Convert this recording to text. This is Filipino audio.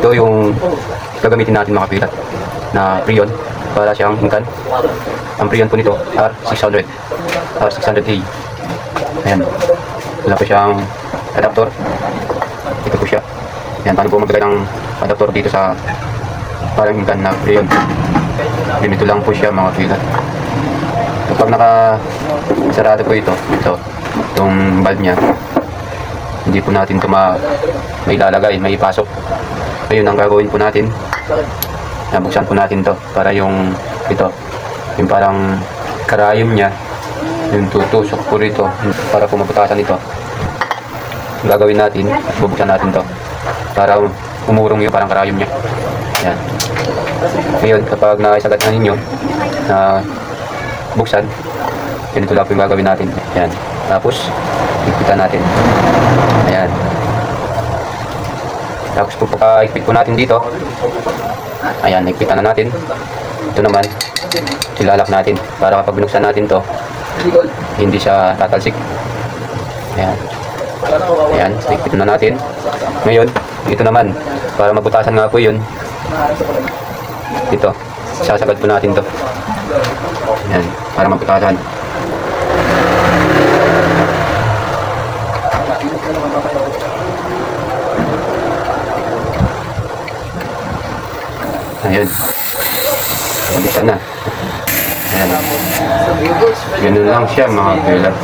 Ito yung gagamitin natin mga pilat na Prion para siyang hingkan. Ang Prion po nito R600 R600A. Ayan, wala po siyang adapter. Ito po siya. Ayan, paano po maglagay ng adapter dito sa parang hingkan na Prion. Ganito lang po siya mga pilat. Kapag nakasarado po itong valve nya, hindi po natin ito mailalagay, maipasok. Ayun ang gagawin po natin. Nabuksan po natin to para yung parang karayom nya, yung tutusok po rito para po maputasan ito. Gagawin natin, bubuksan natin to para umurong yung parang karayom nya. Yan. Ngayon, kapag naisagat na ninyo na buksan, ganito lang po yung gagawin natin. Yan. Tapos, higpitan natin. Ayan. Tapos po higpit po natin dito. Ayan, higpitan na natin. Ito naman, silalak natin para kapag binuksan natin to, hindi siya tatalsik. Ayan. Ayan, higpitan na natin. Ngayon, ito naman, para mabutasan nga po yun, ito, sasagad po natin to. Ayan, para mabutasan. Ayan. Balikan na. Ayan. Ganun lang siya mga pilat.